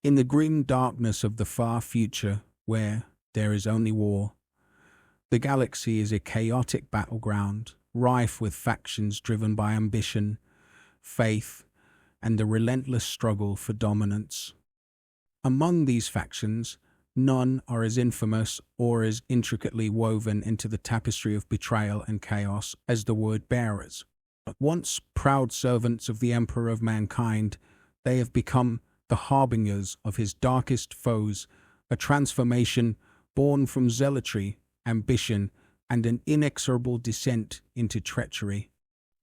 In the grim darkness of the far future, where there is only war, the galaxy is a chaotic battleground, rife with factions driven by ambition, faith, and the relentless struggle for dominance. Among these factions, none are as infamous or as intricately woven into the tapestry of betrayal and chaos as the word bearers. Once proud servants of the Emperor of mankind, they have become the harbingers of his darkest foes, a transformation born from zealotry, ambition, and an inexorable descent into treachery.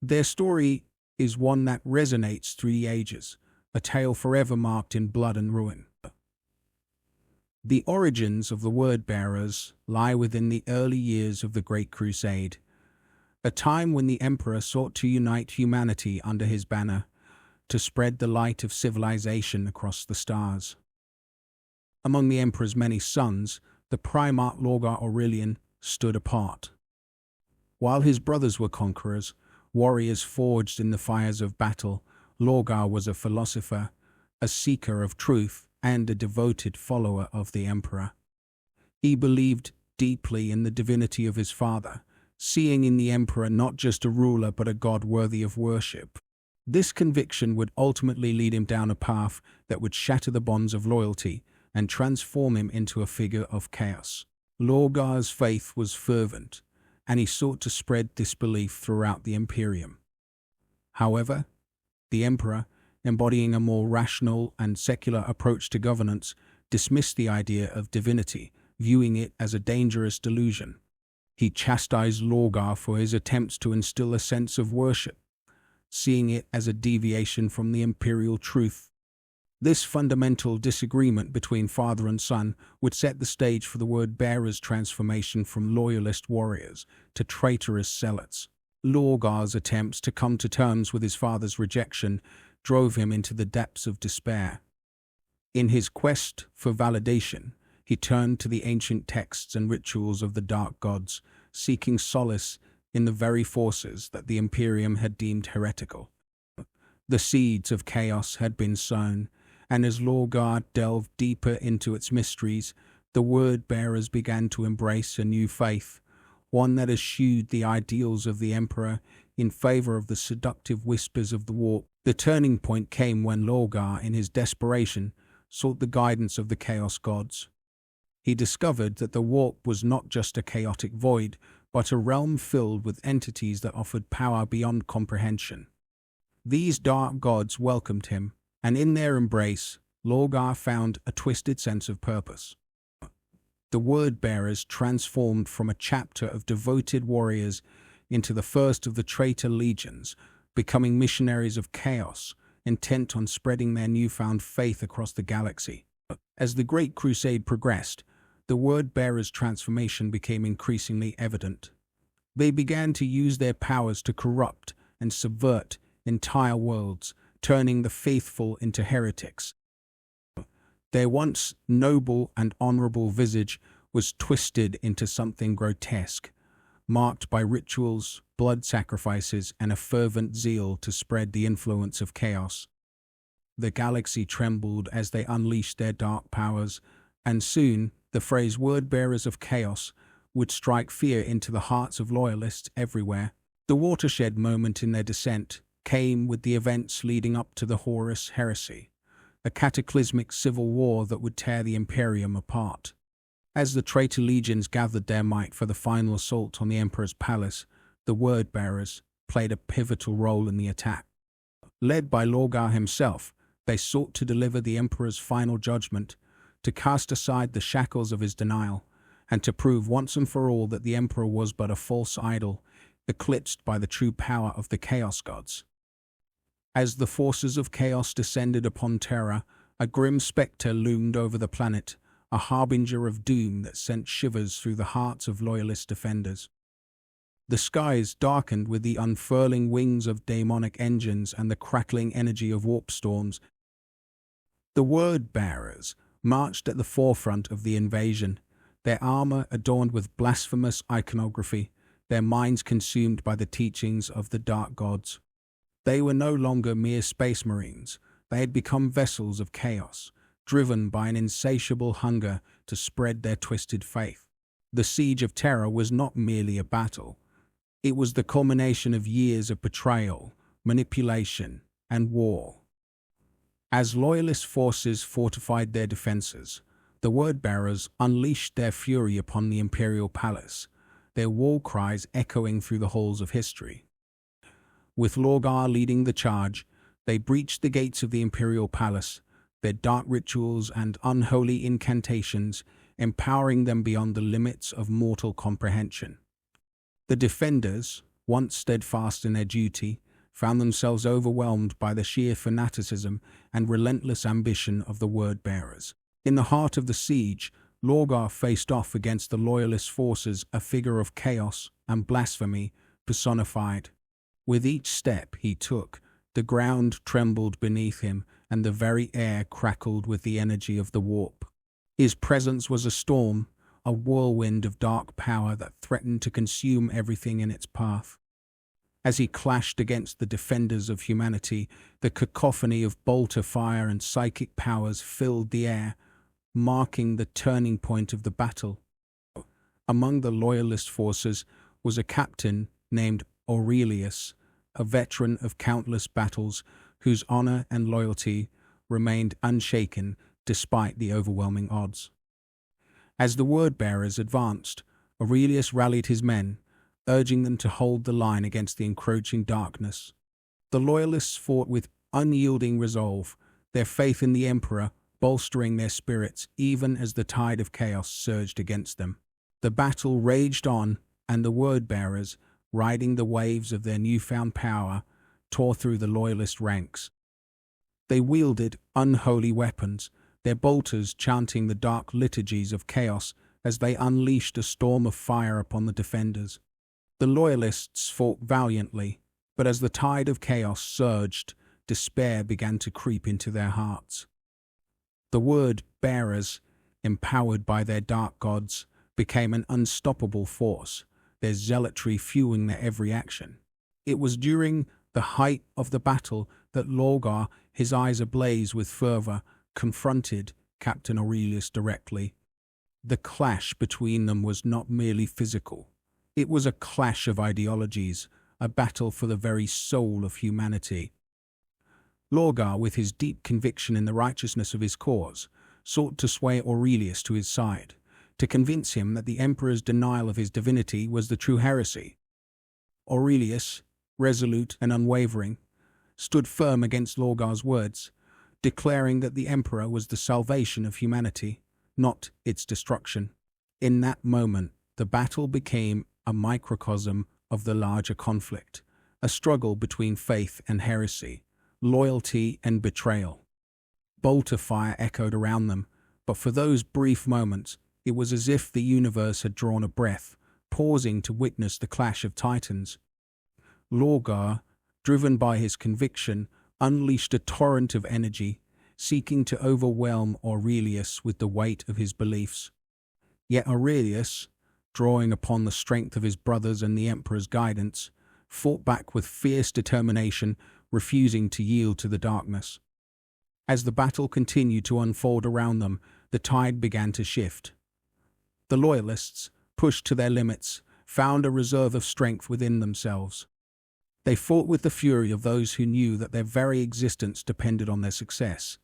Their story is one that resonates through the ages, a tale forever marked in blood and ruin. The origins of the word-bearers lie within the early years of the Great Crusade, a time when the Emperor sought to unite humanity under his banner, to spread the light of civilization across the stars. Among the Emperor's many sons, the Primarch Lorgar Aurelian stood apart. While his brothers were conquerors, warriors forged in the fires of battle, Lorgar was a philosopher, a seeker of truth, and a devoted follower of the Emperor. He believed deeply in the divinity of his father, seeing in the Emperor not just a ruler but a god worthy of worship. This conviction would ultimately lead him down a path that would shatter the bonds of loyalty and transform him into a figure of chaos. Lorgar's faith was fervent, and he sought to spread this belief throughout the Imperium. However, the Emperor, embodying a more rational and secular approach to governance, dismissed the idea of divinity, viewing it as a dangerous delusion. He chastised Lorgar for his attempts to instill a sense of worship, seeing it as a deviation from the imperial truth. This fundamental disagreement between father and son would set the stage for the word-bearers' transformation from loyalist warriors to traitorous zealots. Lorgar's attempts to come to terms with his father's rejection drove him into the depths of despair. In his quest for validation, he turned to the ancient texts and rituals of the dark gods, seeking solace in the very forces that the Imperium had deemed heretical. The seeds of chaos had been sown, and as Lorgar delved deeper into its mysteries, the word-bearers began to embrace a new faith, one that eschewed the ideals of the Emperor in favor of the seductive whispers of the warp. The turning point came when Lorgar, in his desperation, sought the guidance of the Chaos Gods. He discovered that the warp was not just a chaotic void, but a realm filled with entities that offered power beyond comprehension. These dark gods welcomed him, and in their embrace, Lorgar found a twisted sense of purpose. The word-bearers transformed from a chapter of devoted warriors into the first of the traitor legions, becoming missionaries of chaos, intent on spreading their newfound faith across the galaxy. As the Great Crusade progressed, the word-bearers' transformation became increasingly evident. They began to use their powers to corrupt and subvert entire worlds, turning the faithful into heretics. Their once noble and honorable visage was twisted into something grotesque, marked by rituals, blood sacrifices, and a fervent zeal to spread the influence of chaos. The galaxy trembled as they unleashed their dark powers, and soon the phrase "word-bearers of chaos" would strike fear into the hearts of loyalists everywhere. The watershed moment in their descent came with the events leading up to the Horus Heresy, a cataclysmic civil war that would tear the Imperium apart. As the traitor legions gathered their might for the final assault on the Emperor's palace, the word-bearers played a pivotal role in the attack. Led by Lorgar himself, they sought to deliver the Emperor's final judgment, to cast aside the shackles of his denial, and to prove once and for all that the Emperor was but a false idol, eclipsed by the true power of the Chaos Gods. As the forces of chaos descended upon Terra, a grim spectre loomed over the planet, a harbinger of doom that sent shivers through the hearts of loyalist defenders. The skies darkened with the unfurling wings of demonic engines and the crackling energy of warp storms. The word-bearers marched at the forefront of the invasion, their armor adorned with blasphemous iconography, their minds consumed by the teachings of the dark gods. They were no longer mere space marines. They had become vessels of chaos, driven by an insatiable hunger to spread their twisted faith. The Siege of Terra was not merely a battle. It was the culmination of years of betrayal, manipulation, and war. As loyalist forces fortified their defenses, the word-bearers unleashed their fury upon the imperial palace, their war cries echoing through the halls of history. With Lorgar leading the charge, they breached the gates of the imperial palace, their dark rituals and unholy incantations empowering them beyond the limits of mortal comprehension. The defenders, once steadfast in their duty, found themselves overwhelmed by the sheer fanaticism and relentless ambition of the word-bearers. In the heart of the siege, Lorgar faced off against the loyalist forces, a figure of chaos and blasphemy personified. With each step he took, the ground trembled beneath him and the very air crackled with the energy of the warp. His presence was a storm, a whirlwind of dark power that threatened to consume everything in its path. As he clashed against the defenders of humanity, the cacophony of bolter fire and psychic powers filled the air, marking the turning point of the battle. Among the loyalist forces was a captain named Aurelius, a veteran of countless battles whose honor and loyalty remained unshaken despite the overwhelming odds. As the word-bearers advanced, Aurelius rallied his men, urging them to hold the line against the encroaching darkness. The loyalists fought with unyielding resolve, their faith in the emperor bolstering their spirits even as the tide of chaos surged against them. The battle raged on, and the word-bearers, riding the waves of their newfound power, tore through the loyalist ranks. They wielded unholy weapons, their bolters chanting the dark liturgies of chaos as they unleashed a storm of fire upon the defenders. The loyalists fought valiantly, but as the tide of chaos surged, despair began to creep into their hearts. The word-bearers, empowered by their dark gods, became an unstoppable force, their zealotry fueling their every action. It was during the height of the battle that Lorgar, his eyes ablaze with fervor, confronted Captain Aurelius directly. The clash between them was not merely physical. It was a clash of ideologies, a battle for the very soul of humanity. Lorgar, with his deep conviction in the righteousness of his cause, sought to sway Aurelius to his side, to convince him that the emperor's denial of his divinity was the true heresy. Aurelius, resolute and unwavering, stood firm against Lorgar's words, declaring that the emperor was the salvation of humanity, not its destruction. In that moment, the battle became a microcosm of the larger conflict, a struggle between faith and heresy, loyalty and betrayal. Bolter fire echoed around them, but for those brief moments, it was as if the universe had drawn a breath, pausing to witness the clash of titans. Lorgar, driven by his conviction, unleashed a torrent of energy, seeking to overwhelm Aurelius with the weight of his beliefs. Yet Aurelius, drawing upon the strength of his brothers and the emperor's guidance, fought back with fierce determination, refusing to yield to the darkness. As the battle continued to unfold around them, the tide began to shift. The loyalists, pushed to their limits, found a reserve of strength within themselves. They fought with the fury of those who knew that their very existence depended on their success.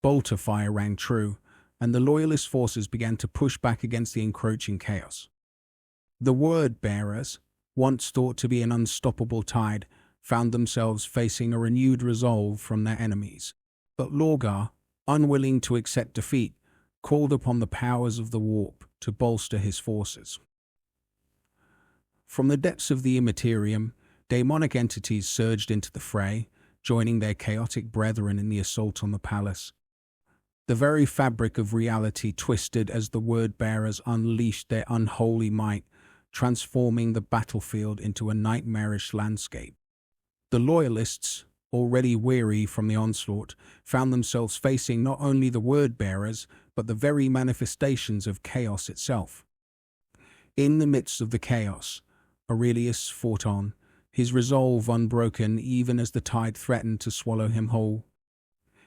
Bolter fire rang true, and the loyalist forces began to push back against the encroaching chaos. The word-bearers, once thought to be an unstoppable tide, found themselves facing a renewed resolve from their enemies. But Lorgar, unwilling to accept defeat, called upon the powers of the warp to bolster his forces. From the depths of the immaterium, demonic entities surged into the fray, joining their chaotic brethren in the assault on the palace. The very fabric of reality twisted as the word-bearers unleashed their unholy might, transforming the battlefield into a nightmarish landscape. The loyalists, already weary from the onslaught, found themselves facing not only the word-bearers, but the very manifestations of chaos itself. In the midst of the chaos, Aurelius fought on, his resolve unbroken even as the tide threatened to swallow him whole.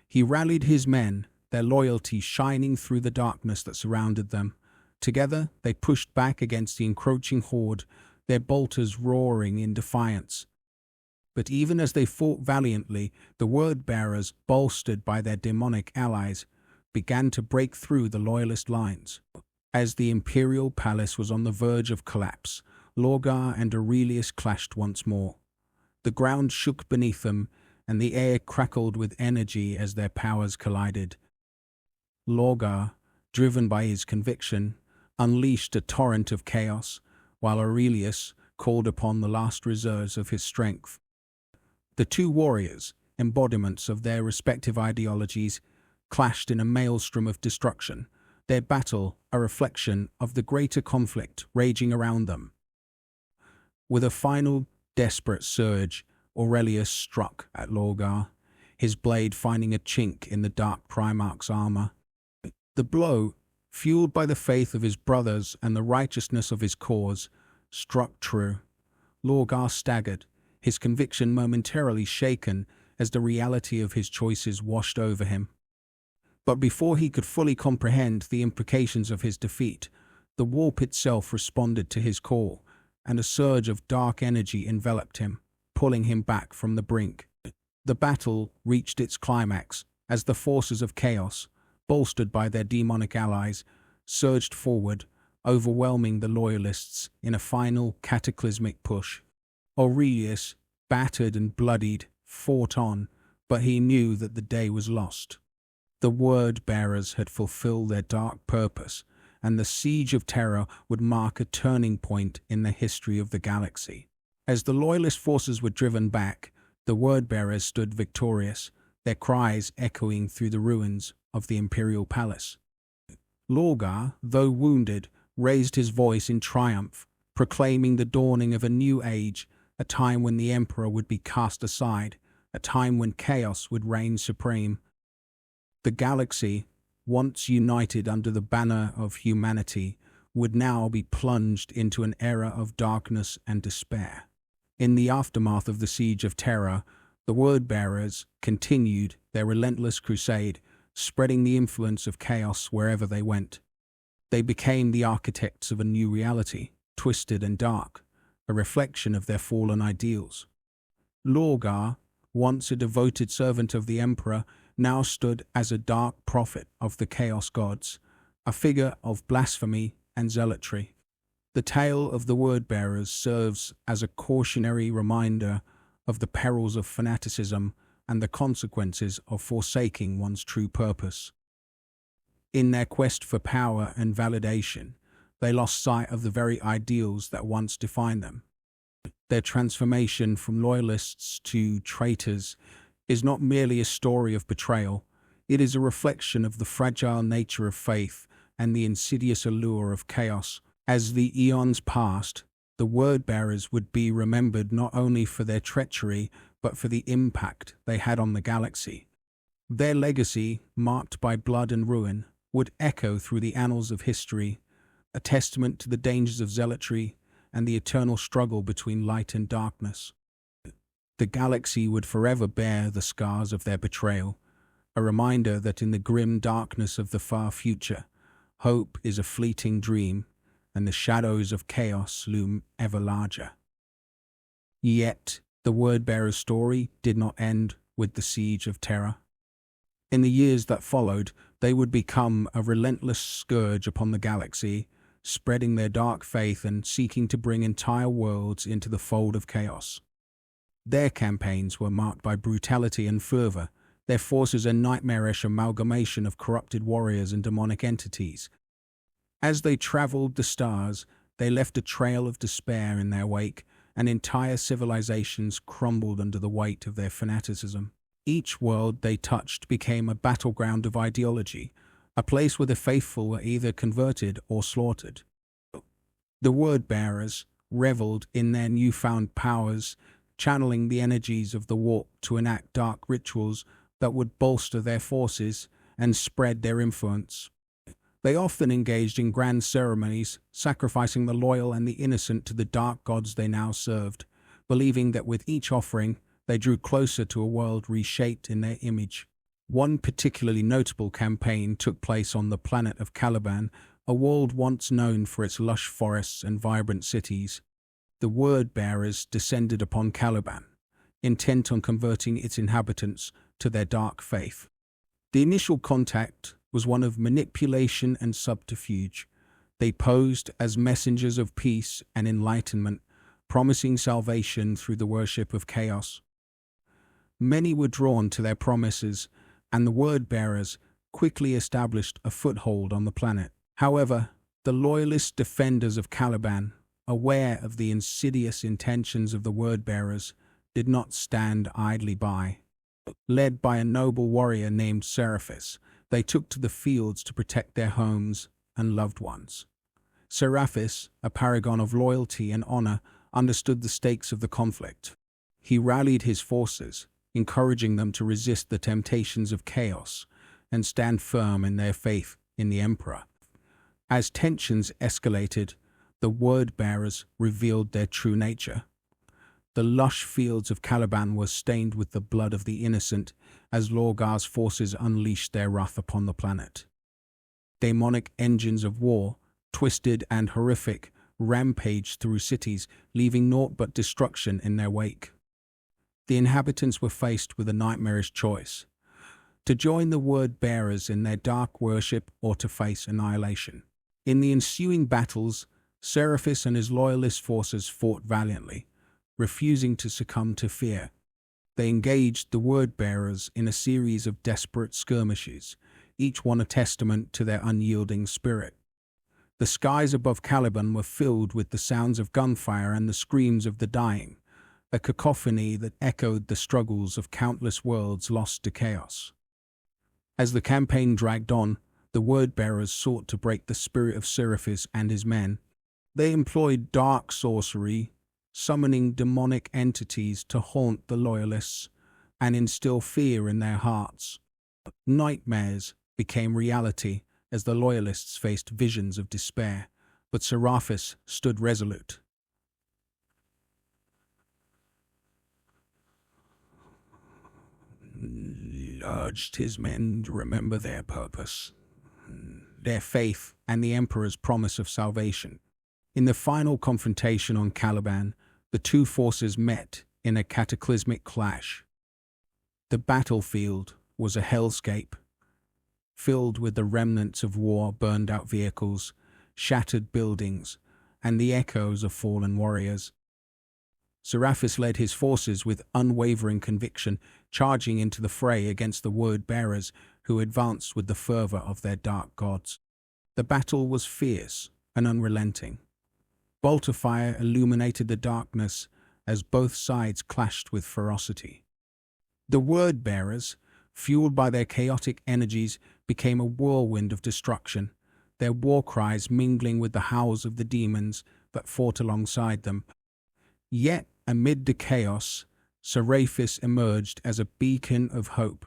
He rallied his men, their loyalty shining through the darkness that surrounded them. Together, they pushed back against the encroaching horde, their bolters roaring in defiance. But even as they fought valiantly, the word-bearers, bolstered by their demonic allies, began to break through the loyalist lines. As the imperial palace was on the verge of collapse, Lorgar and Aurelius clashed once more. The ground shook beneath them, and the air crackled with energy as their powers collided. Lorgar, driven by his conviction, unleashed a torrent of chaos, while Aurelius called upon the last reserves of his strength. The two warriors, embodiments of their respective ideologies, clashed in a maelstrom of destruction, their battle a reflection of the greater conflict raging around them. With a final desperate surge, Aurelius struck at Lorgar, his blade finding a chink in the dark Primarch's armor. The blow, fueled by the faith of his brothers and the righteousness of his cause, struck true. Lorgar staggered, his conviction momentarily shaken as the reality of his choices washed over him. But before he could fully comprehend the implications of his defeat, the warp itself responded to his call, and a surge of dark energy enveloped him, pulling him back from the brink. The battle reached its climax as the forces of chaos, bolstered by their demonic allies, surged forward, overwhelming the loyalists in a final cataclysmic push. Aurelius, battered and bloodied, fought on, but he knew that the day was lost. The word-bearers had fulfilled their dark purpose, and the Siege of Terra would mark a turning point in the history of the galaxy. As the loyalist forces were driven back, the word-bearers stood victorious, their cries echoing through the ruins of the imperial palace. Lorgar, though wounded, raised his voice in triumph, proclaiming the dawning of a new age, a time when the emperor would be cast aside, a time when chaos would reign supreme. The galaxy, once united under the banner of humanity, would now be plunged into an era of darkness and despair. In the aftermath of the Siege of Terra, the word-bearers continued their relentless crusade, spreading the influence of chaos wherever they went. They became the architects of a new reality, twisted and dark, a reflection of their fallen ideals. Lorgar, once a devoted servant of the Emperor, now stood as a dark prophet of the Chaos Gods, a figure of blasphemy and zealotry. The tale of the word-bearers serves as a cautionary reminder of the perils of fanaticism and the consequences of forsaking one's true purpose. In their quest for power and validation, they lost sight of the very ideals that once defined them. Their transformation from loyalists to traitors is not merely a story of betrayal, it is a reflection of the fragile nature of faith and the insidious allure of chaos. As the eons passed, the word-bearers would be remembered not only for their treachery, but for the impact they had on the galaxy. Their legacy, marked by blood and ruin, would echo through the annals of history, a testament to the dangers of zealotry and the eternal struggle between light and darkness. The galaxy would forever bear the scars of their betrayal, a reminder that in the grim darkness of the far future, hope is a fleeting dream, and the shadows of chaos loom ever larger. Yet, the word-bearer's story did not end with the Siege of Terra. In the years that followed, they would become a relentless scourge upon the galaxy, spreading their dark faith and seeking to bring entire worlds into the fold of chaos. Their campaigns were marked by brutality and fervor, their forces a nightmarish amalgamation of corrupted warriors and demonic entities. As they traveled the stars, they left a trail of despair in their wake, and entire civilizations crumbled under the weight of their fanaticism. Each world they touched became a battleground of ideology, a place where the faithful were either converted or slaughtered. The word-bearers reveled in their newfound powers, channeling the energies of the warp to enact dark rituals that would bolster their forces and spread their influence. They often engaged in grand ceremonies, sacrificing the loyal and the innocent to the dark gods they now served, believing that with each offering they drew closer to a world reshaped in their image. One particularly notable campaign took place on the planet of Caliban, a world once known for its lush forests and vibrant cities. The word-bearers descended upon Caliban, intent on converting its inhabitants to their dark faith. The initial contact was one of manipulation and subterfuge. They posed as messengers of peace and enlightenment, promising salvation through the worship of chaos. Many were drawn to their promises, and the word-bearers quickly established a foothold on the planet. However, the loyalist defenders of Caliban, aware of the insidious intentions of the word-bearers, did not stand idly by. Led by a noble warrior named Seraphis, they took to the fields to protect their homes and loved ones. Seraphis, a paragon of loyalty and honor, understood the stakes of the conflict. He rallied his forces, encouraging them to resist the temptations of chaos and stand firm in their faith in the Emperor. As tensions escalated, the word-bearers revealed their true nature. The lush fields of Caliban were stained with the blood of the innocent as Lorgar's forces unleashed their wrath upon the planet. Demonic engines of war, twisted and horrific, rampaged through cities, leaving naught but destruction in their wake. The inhabitants were faced with a nightmarish choice: to join the word-bearers in their dark worship or to face annihilation. In the ensuing battles, Seraphis and his loyalist forces fought valiantly, refusing to succumb to fear. They engaged the word-bearers in a series of desperate skirmishes, each one a testament to their unyielding spirit. The skies above Caliban were filled with the sounds of gunfire and the screams of the dying, a cacophony that echoed the struggles of countless worlds lost to chaos. As the campaign dragged on, the word-bearers sought to break the spirit of Seraphis and his men. They employed dark sorcery, summoning demonic entities to haunt the loyalists and instill fear in their hearts. Nightmares became reality as the loyalists faced visions of despair, but Seraphis stood resolute. Urged his men to remember their purpose, their faith, and the Emperor's promise of salvation. In the final confrontation on Caliban, the two forces met in a cataclysmic clash. The battlefield was a hellscape, filled with the remnants of war, burned-out vehicles, shattered buildings, and the echoes of fallen warriors. Seraphis led his forces with unwavering conviction, charging into the fray against the word-bearers who advanced with the fervor of their dark gods. The battle was fierce and unrelenting. Bolt of fire illuminated the darkness as both sides clashed with ferocity. The word-bearers, fueled by their chaotic energies, became a whirlwind of destruction, their war cries mingling with the howls of the demons that fought alongside them. Yet, amid the chaos, Seraphis emerged as a beacon of hope.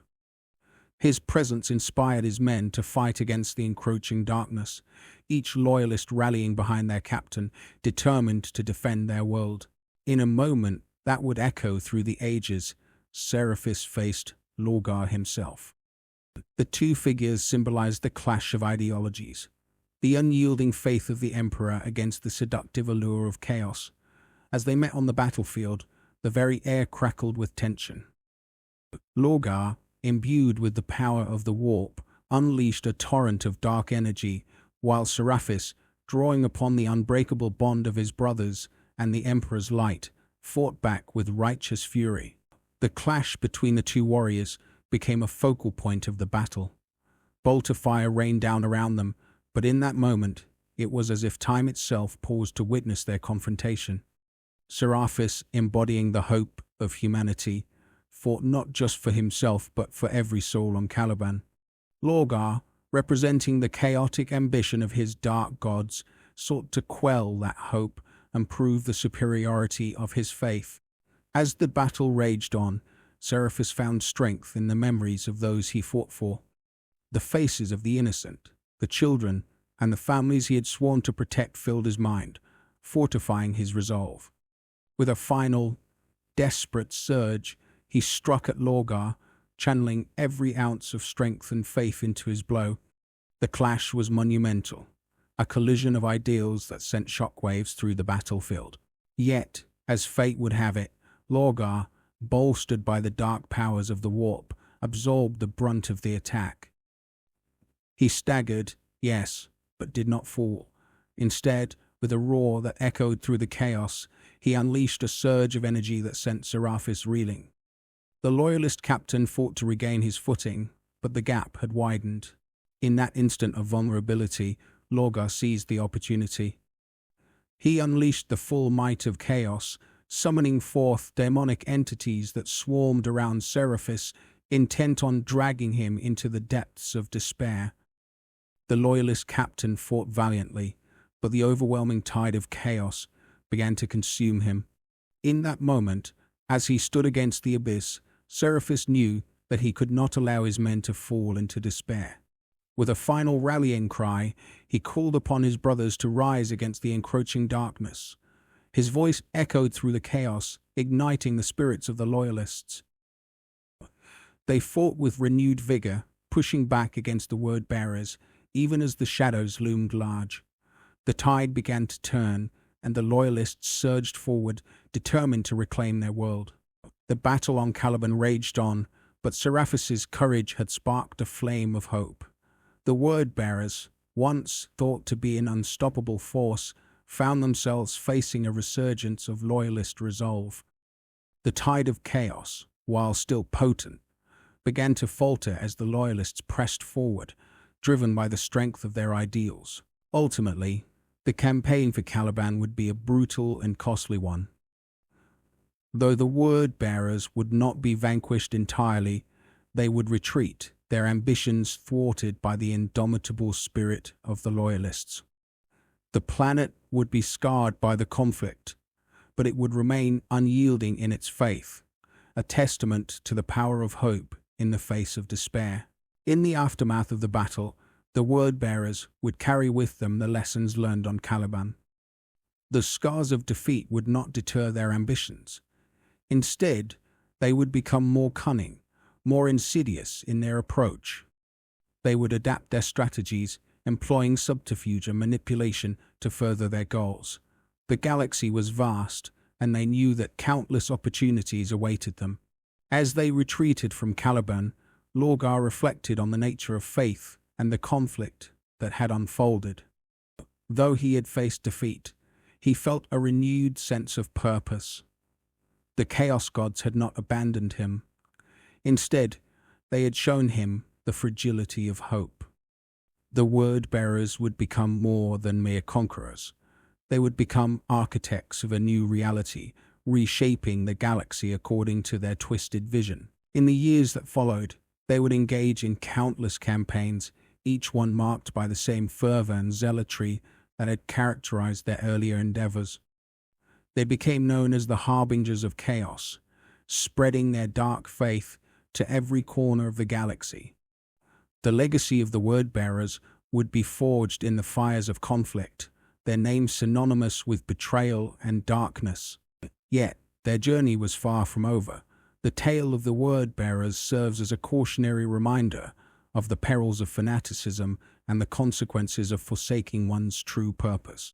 His presence inspired his men to fight against the encroaching darkness, each loyalist rallying behind their captain, determined to defend their world. In a moment that would echo through the ages, Seraphis faced Lorgar himself. The two figures symbolized the clash of ideologies, the unyielding faith of the Emperor against the seductive allure of chaos. As they met on the battlefield, the very air crackled with tension. Lorgar, imbued with the power of the warp, unleashed a torrent of dark energy, while Seraphis, drawing upon the unbreakable bond of his brothers and the Emperor's light, fought back with righteous fury. The clash between the two warriors became a focal point of the battle. Bolt of fire rained down around them, but in that moment, it was as if time itself paused to witness their confrontation. Seraphis, embodying the hope of humanity, fought not just for himself but for every soul on Caliban. Lorgar, representing the chaotic ambition of his dark gods, sought to quell that hope and prove the superiority of his faith. As the battle raged on, Seraphis found strength in the memories of those he fought for. The faces of the innocent, the children, and the families he had sworn to protect filled his mind, fortifying his resolve. With a final, desperate surge, he struck at Lorgar, channeling every ounce of strength and faith into his blow. The clash was monumental, a collision of ideals that sent shockwaves through the battlefield. Yet, as fate would have it, Lorgar, bolstered by the dark powers of the warp, absorbed the brunt of the attack. He staggered, yes, but did not fall. Instead, with a roar that echoed through the chaos, he unleashed a surge of energy that sent Seraphis reeling. The loyalist captain fought to regain his footing, but the gap had widened. In that instant of vulnerability, Lorgar seized the opportunity. He unleashed the full might of chaos, summoning forth demonic entities that swarmed around Seraphis, intent on dragging him into the depths of despair. The loyalist captain fought valiantly, but the overwhelming tide of chaos began to consume him. In that moment, as he stood against the abyss, Seraphis knew that he could not allow his men to fall into despair. With a final rallying cry, he called upon his brothers to rise against the encroaching darkness. His voice echoed through the chaos, igniting the spirits of the loyalists. They fought with renewed vigor, pushing back against the word-bearers, even as the shadows loomed large. The tide began to turn, and the loyalists surged forward, determined to reclaim their world. The battle on Caliban raged on, but Seraphis's courage had sparked a flame of hope. The word-bearers, once thought to be an unstoppable force, found themselves facing a resurgence of loyalist resolve. The tide of chaos, while still potent, began to falter as the loyalists pressed forward, driven by the strength of their ideals. Ultimately, the campaign for Caliban would be a brutal and costly one. Though the word-bearers would not be vanquished entirely, they would retreat, their ambitions thwarted by the indomitable spirit of the loyalists. The planet would be scarred by the conflict, but it would remain unyielding in its faith, a testament to the power of hope in the face of despair. In the aftermath of the battle, the word-bearers would carry with them the lessons learned on Caliban. The scars of defeat would not deter their ambitions. Instead, they would become more cunning, more insidious in their approach. They would adapt their strategies, employing subterfuge and manipulation to further their goals. The galaxy was vast, and they knew that countless opportunities awaited them. As they retreated from Caliban, Lorgar reflected on the nature of faith and the conflict that had unfolded. Though he had faced defeat, he felt a renewed sense of purpose. The Chaos Gods had not abandoned him. Instead, they had shown him the fragility of hope. The word-bearers would become more than mere conquerors. They would become architects of a new reality, reshaping the galaxy according to their twisted vision. In the years that followed, they would engage in countless campaigns, each one marked by the same fervor and zealotry that had characterized their earlier endeavors. They became known as the harbingers of chaos, spreading their dark faith to every corner of the galaxy. The legacy of the word-bearers would be forged in the fires of conflict, their names synonymous with betrayal and darkness. Yet, their journey was far from over. The tale of the word-bearers serves as a cautionary reminder of the perils of fanaticism and the consequences of forsaking one's true purpose.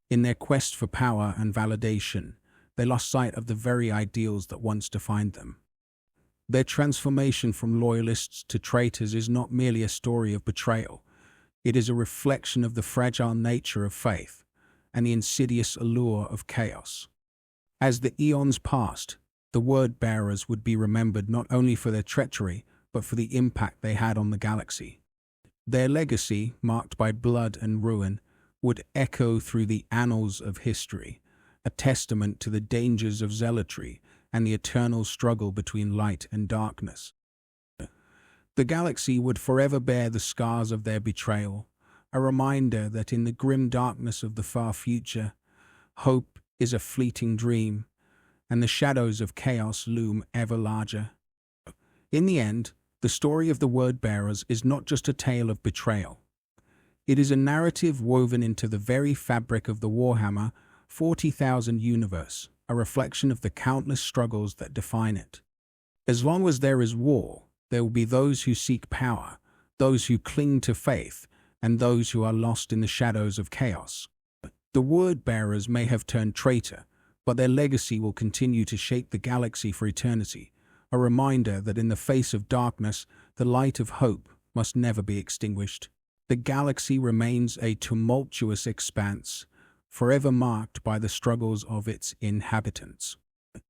In their quest for power and validation, they lost sight of the very ideals that once defined them. Their transformation from loyalists to traitors is not merely a story of betrayal. It is a reflection of the fragile nature of faith and the insidious allure of chaos. As the eons passed, the word-bearers would be remembered not only for their treachery, but for the impact they had on the galaxy. Their legacy, marked by blood and ruin, would echo through the annals of history, a testament to the dangers of zealotry and the eternal struggle between light and darkness. The galaxy would forever bear the scars of their betrayal, a reminder that in the grim darkness of the far future, hope is a fleeting dream, and the shadows of chaos loom ever larger. In the end, the story of the word-bearers is not just a tale of betrayal. It is a narrative woven into the very fabric of the Warhammer 40,000 universe, a reflection of the countless struggles that define it. As long as there is war, there will be those who seek power, those who cling to faith, and those who are lost in the shadows of chaos. The word-bearers may have turned traitor, but their legacy will continue to shape the galaxy for eternity, a reminder that in the face of darkness, the light of hope must never be extinguished. The galaxy remains a tumultuous expanse, forever marked by the struggles of its inhabitants.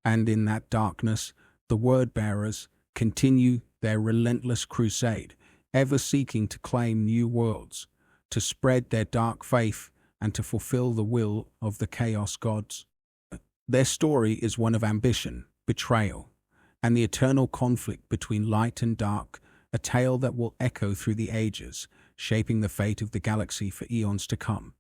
And in that darkness, the word-bearers continue their relentless crusade, ever seeking to claim new worlds, to spread their dark faith, and to fulfill the will of the Chaos Gods. Their story is one of ambition, betrayal, and the eternal conflict between light and dark, a tale that will echo through the ages, shaping the fate of the galaxy for eons to come.